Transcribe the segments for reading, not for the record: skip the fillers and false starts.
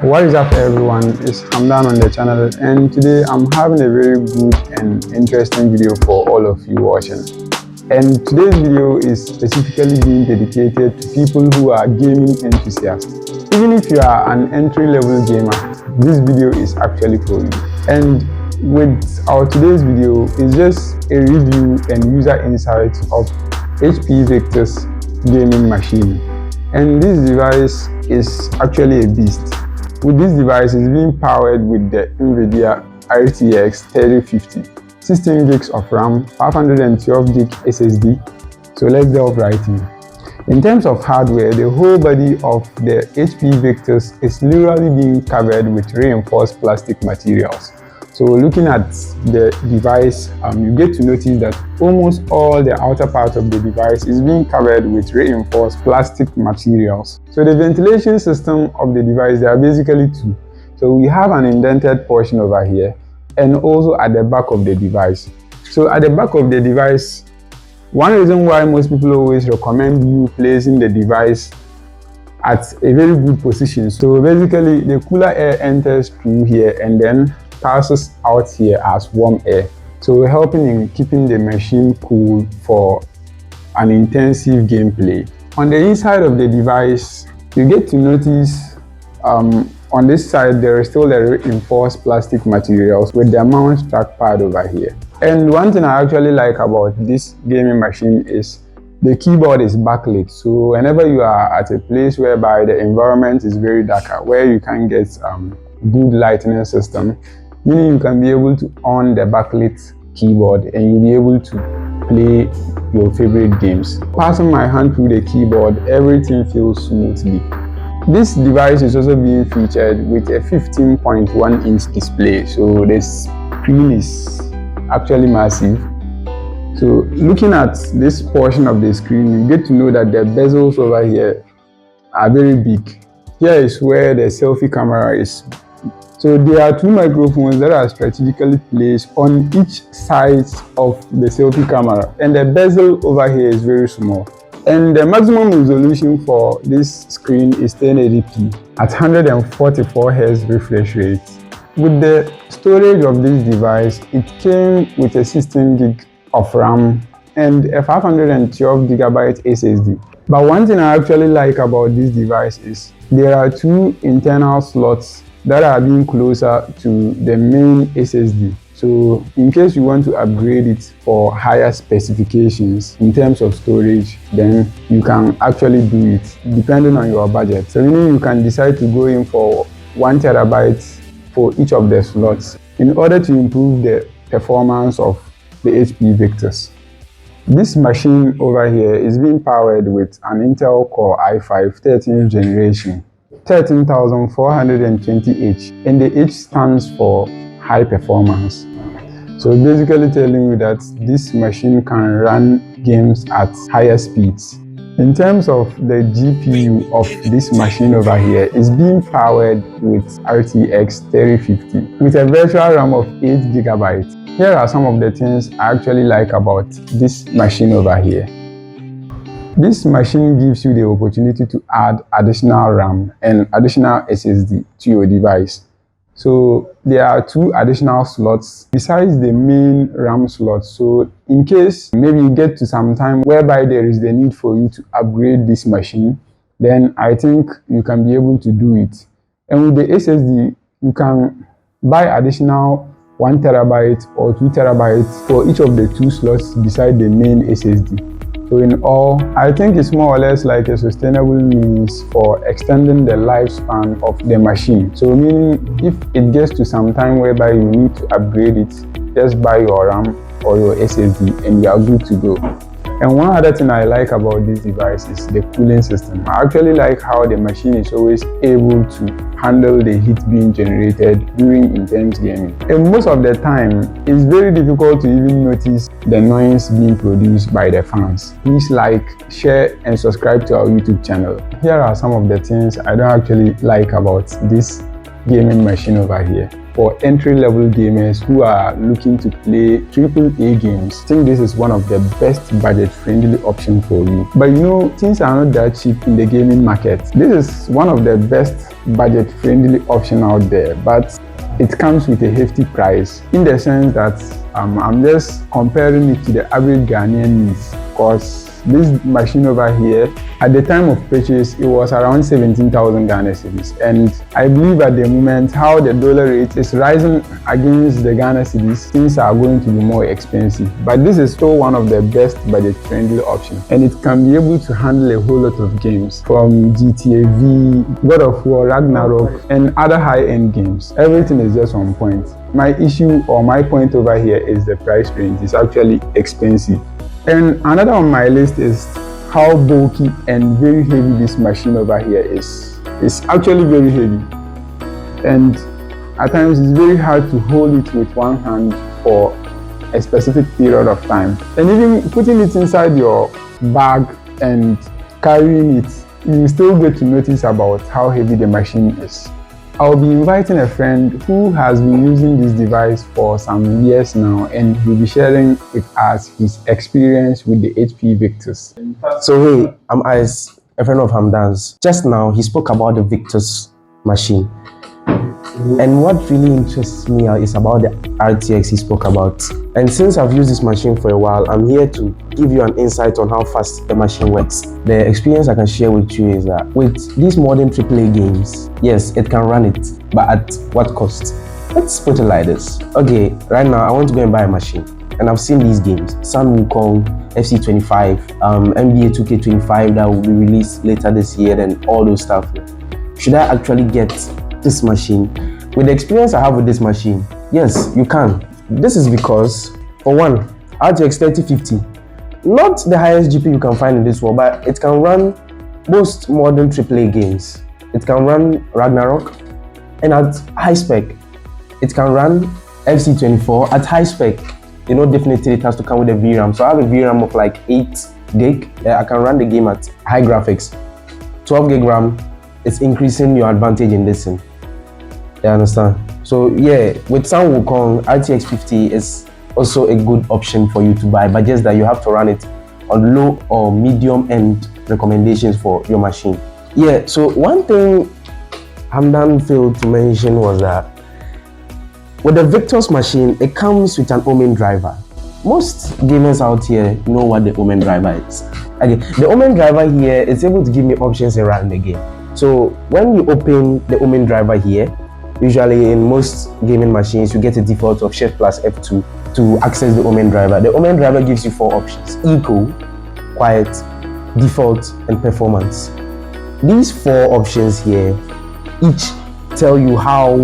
What is up everyone, it's Hamdan on the channel, and today I'm having a very good and interesting video for all of you watching. And today's video is specifically being dedicated to people who are gaming enthusiasts. Even if you are an entry-level gamer, this video is actually for you. And with our today's video is just a review and user insights of HP Victus gaming machine. And this device is actually a beast. With this device, it's being powered with the NVIDIA RTX 3050, 16 gigs of RAM, 512 gig SSD. So let's delve right in. In terms of hardware, the whole body of the HP Victus is literally being covered with reinforced plastic materials. So looking at the device, you get to notice that almost all the outer part of the device is being covered with reinforced plastic materials. So the ventilation system of the device, there are basically two. So we have an indented portion over here and also at the back of the device. So at the back of the device, one reason why most people always recommend you placing the device at a very good position. So basically the cooler air enters through here and then passes out here as warm air, so helping in keeping the machine cool for an intensive gameplay. On the inside of the device, you get to notice on this side there is still the reinforced plastic materials with the mouse trackpad over here. And one thing I actually like about this gaming machine is the keyboard is backlit, so whenever you are at a place whereby the environment is very darker, where you can get good lighting system, meaning you can be able to on the backlit keyboard and you'll be able to play your favorite games. Passing my hand through the keyboard, everything feels smoothly. This device is also being featured with a 15.1 inch display, so the screen is actually massive. So looking at this portion of the screen, you get to know that the bezels over here are very big. Here is where the selfie camera is. So there are two microphones that are strategically placed on each side of the selfie camera, and the bezel over here is very small. And the maximum resolution for this screen is 1080p at 144 Hz refresh rate. With the storage of this device, it came with a 16 gig of RAM and a 512 GB SSD. But one thing I actually like about this device is there are two internal slots that are being closer to the main SSD. So in case you want to upgrade it for higher specifications in terms of storage, then you can actually do it depending on your budget. So meaning you can decide to go in for 1 TB for each of the slots in order to improve the performance of the HP Victus. This machine over here is being powered with an Intel Core i5 13th generation, 13420H, and the H stands for high performance. So basically telling you that this machine can run games at higher speeds. In terms of the GPU of this machine over here, is being powered with RTX 3050 with a virtual RAM of 8 GB. Here are some of the things I actually like about this machine over here. This machine gives you the opportunity to add additional RAM and additional SSD to your device. So there are two additional slots besides the main RAM slot. So in case maybe you get to some time whereby there is the need for you to upgrade this machine, then I think you can be able to do it. And with the SSD, you can buy additional 1 TB or 2 TB for each of the two slots beside the main SSD. So in all, I think it's more or less like a sustainable means for extending the lifespan of the machine. So meaning if it gets to some time whereby you need to upgrade it, just buy your RAM or your SSD and you are good to go. And one other thing I like about this device is the cooling system. I actually like how the machine is always able to handle the heat being generated during intense gaming. And most of the time, it's very difficult to even notice the noise being produced by the fans. Please like, share, and subscribe to our YouTube channel. Here are some of the things I don't actually like about this gaming machine over here. For entry-level gamers who are looking to play AAA games, I think this is one of the best budget-friendly options for you. But you know, things are not that cheap in the gaming market. This is one of the best budget-friendly option out there, but it comes with a hefty price, in the sense that I'm just comparing it to the average Ghanaian needs, because this machine over here, at the time of purchase, it was around 17,000 Ghana cedis, and I believe at the moment how the dollar rate is rising against the Ghana cedis, things are going to be more expensive. But this is still one of the best budget-friendly options, and it can be able to handle a whole lot of games, from GTA V, God of War, Ragnarok, and other high-end games. Everything is just on point. My issue or my point over here is the price range. It's actually expensive. And another on my list is how bulky and very heavy this machine over here is. It's actually very heavy, and at times it's very hard to hold it with one hand for a specific period of time. And even putting it inside your bag and carrying it, you still get to notice about how heavy the machine is. I'll be inviting a friend who has been using this device for some years now, and he'll be sharing with us his experience with the HP Victus. So hey, I'm Ice, a friend of Hamdan's. Just now, he spoke about the Victus machine. And what really interests me is about the RTX he spoke about. And since I've used this machine for a while, I'm here to give you an insight on how fast the machine works. The experience I can share with you is that with these modern AAA games, yes, it can run it, but at what cost? Let's put it like this. Okay, right now I want to go and buy a machine, and I've seen these games. Some will call FC25, NBA 2K25 that will be released later this year, and all those stuff. Should I actually get this machine? With the experience I have with this machine, yes, you can. This is because, for one, RTX 3050, not the highest GPU you can find in this world, but it can run most modern AAA games. It can run Ragnarok, and at high spec, it can run FC24 at high spec. You know, definitely it has to come with a VRAM. So I have a VRAM of like 8 gig. I can run the game at high graphics. 12 gig RAM, it's increasing your advantage in this thing. You understand? So yeah, with some Wukong, RTX 50 is also a good option for you to buy, but just that you have to run it on low or medium end recommendations for your machine. Yeah, so one thing Hamdan failed to mention was that with the Victus machine, it comes with an Omen driver. Most gamers out here know what the Omen driver is. Okay, the Omen driver here is able to give me options around the game. So when you open the Omen driver here, usually in most gaming machines, you get a default of Shift plus F2 to access the Omen driver. The Omen driver gives you 4 options: Eco, Quiet, Default, and Performance. These 4 options here each tell you how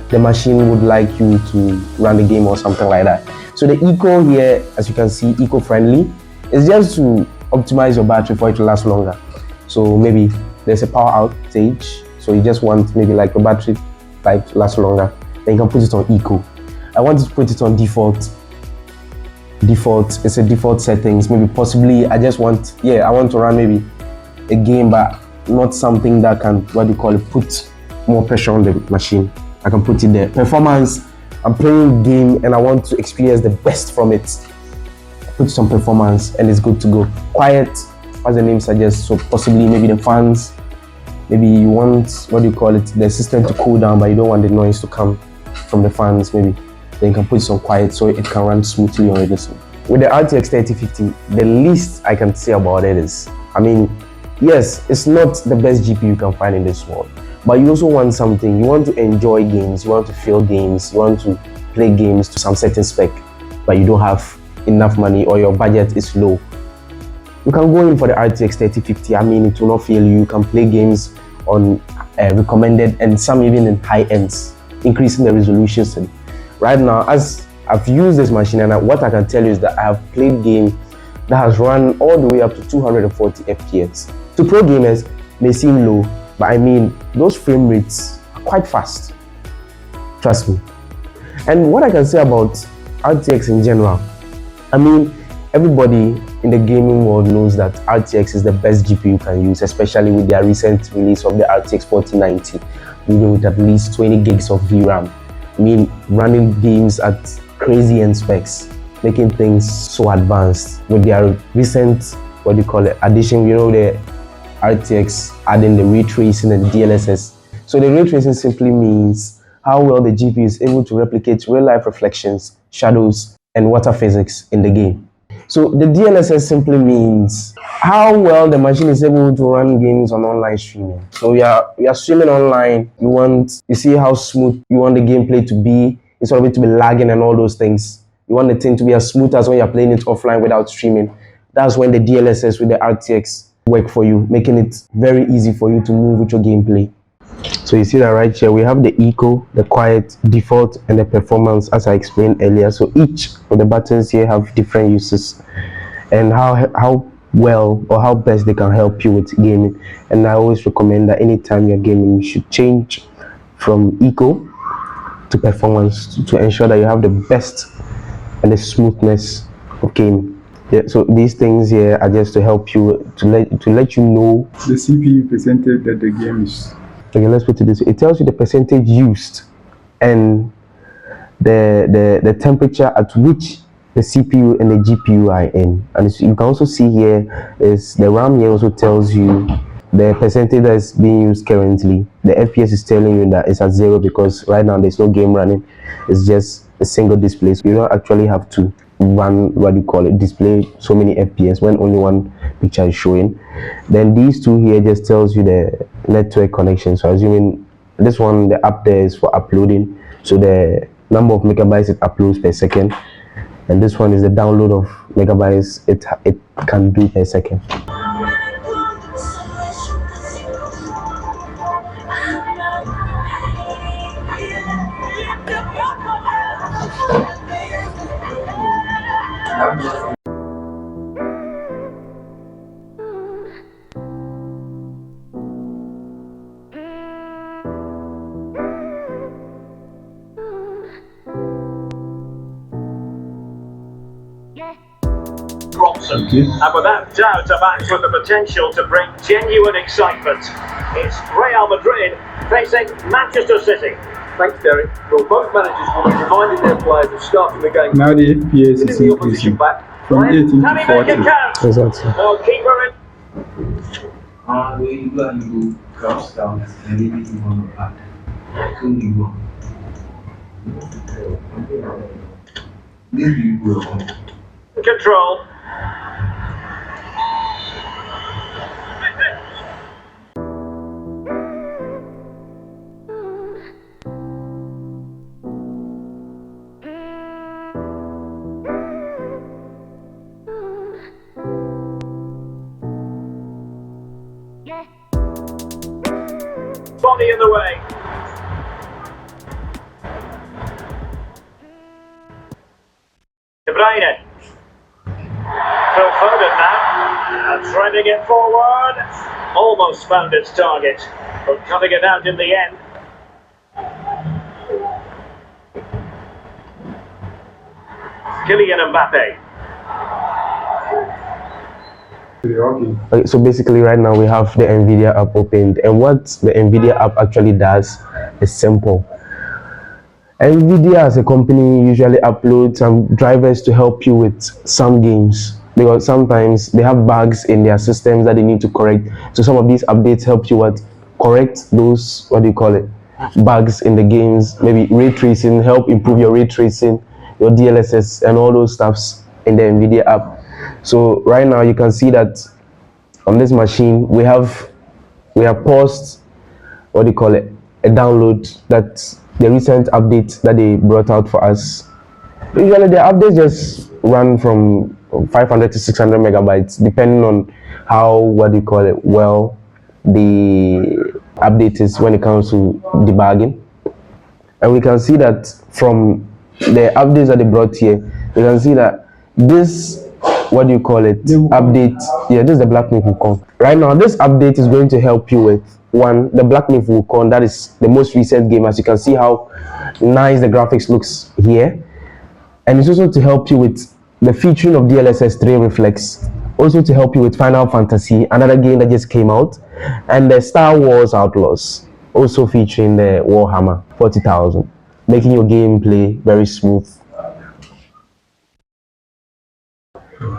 the machine would like you to run the game or something like that. So the Eco here, as you can see, eco-friendly, is just to optimize your battery for it to last longer. So maybe there's a power outage, so you just want maybe like your battery life to last longer, then you can put it on Eco. I want to put it on default. Default, it's a default settings. Maybe possibly I want to run maybe a game, but not something that can, put more pressure on the machine. I can put it there. Performance, I'm playing a game and I want to experience the best from it. Put some performance and it's good to go. Quiet, as the name suggests, so possibly maybe the fans, maybe you want, the system to cool down, but you don't want the noise to come from the fans, maybe. Then you can put it on quiet so it can run smoothly on this one. With the RTX 3050, the least I can say about it is, yes, it's not the best GPU you can find in this world, but you also want something. You want to enjoy games, you want to feel games, you want to play games to some certain spec, but you don't have enough money or your budget is low. You can go in for the RTX 3050. It will not fail you. You can play games on recommended and some even in high ends, increasing the resolutions. Right now, as I've used this machine, and what I can tell you is that I have played games that has run all the way up to 240 FPS. To pro gamers, may seem low, but I mean, those frame rates are quite fast. Trust me. And what I can say about RTX in general, I mean, everybody in the gaming world knows that RTX is the best GPU you can use, especially with their recent release of the RTX 4090, even with at least 20 gigs of VRAM. I mean, running games at crazy end specs, making things so advanced with their recent, addition, the RTX adding the ray tracing and DLSS. So the ray tracing simply means how well the GPU is able to replicate real-life reflections, shadows, and water physics in the game. So the DLSS simply means how well the machine is able to run games on online streaming. So we are streaming online, you see how smooth you want the gameplay to be, instead of it to be lagging and all those things. You want the thing to be as smooth as when you're playing it offline without streaming. That's when the DLSS with the RTX work for you, making it very easy for you to move with your gameplay. So you see that right here, we have the eco, the quiet, default, and the performance, as I explained earlier. So each of the buttons here have different uses and how well or how best they can help you with gaming. And I always recommend that anytime you're gaming, you should change from eco to performance to ensure that you have the best and the smoothness of gaming. Yeah, so these things here are just to help you, to let you know the CPU percentage that the game is. Okay, let's put it this way. It tells you the percentage used and the temperature at which the CPU and the GPU are in. And you can also see here is the RAM here also tells you the percentage that is being used currently. The FPS is telling you that it's at 0 because right now there's no game running. It's just a single display. So you don't actually have to run display so many FPS when only one picture is showing. Then these two here just tells you the network connection. So assuming this one, the app there is for uploading, so the number of megabytes it uploads per second, and this one is the download of megabytes it can do per second. Okay. And without doubt, a match with the potential to bring genuine excitement. It's Real Madrid facing Manchester City. Thanks, Derek. Well, both managers will be reminding their players of starting the game. Now the FPS is increasing from 18 to 40. Exactly. Well, keeper in. You cross down and you want to add. Control. Body in the way. De Bruyne. Phil Foden now. And trending it forward. Almost found its target, but cutting it out in the end. Kylian Mbappe. Okay, so basically right now we have the NVIDIA app opened, and what the NVIDIA app actually does is simple. NVIDIA as a company usually uploads some drivers to help you with some games, because sometimes they have bugs in their systems that they need to correct. So some of these updates help you correct those bugs in the games. Maybe ray tracing, help improve your ray tracing, your DLSS, and all those stuffs in the NVIDIA app. So right now you can see that on this machine we have paused a download, that's the recent update that they brought out for us. Usually the updates just run from 500 to 600 megabytes depending on how well the update is when it comes to debugging. And we can see that from the updates that they brought here, we can see that this what do you call it, update. Yeah, this is the Black Myth Wukong. Right now, this update is going to help you with one, the Black Myth Wukong. That is the most recent game. As you can see how nice the graphics looks here, and it's also to help you with the featuring of DLSS 3 Reflex, also to help you with Final Fantasy, another game that just came out, and the Star Wars Outlaws, also featuring the Warhammer 40,000, making your gameplay very smooth.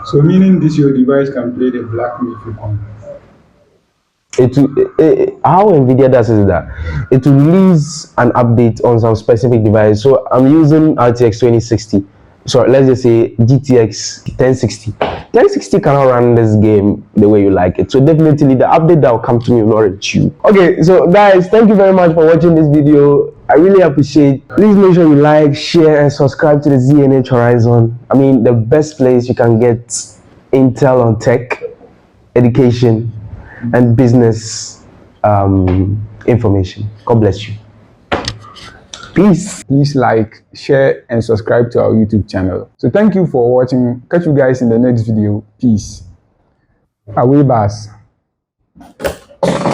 So meaning this your device can play the Black Myth Wukong. How NVIDIA does is that it will release an update on some specific device. So I'm using RTX 2060. So let's just say GTX 1060. 1060 cannot run this game the way you like it. So definitely the update that will come to me will not reach you. Okay, so guys, thank you very much for watching this video. I really appreciate. Please make sure you like, share, and subscribe to the ZNH Horizon. I mean, the best place you can get intel on tech, education, and business information. God bless you. Peace. Please like, share, and subscribe to our YouTube channel. So thank you for watching. Catch you guys in the next video. Peace. Away, Bass.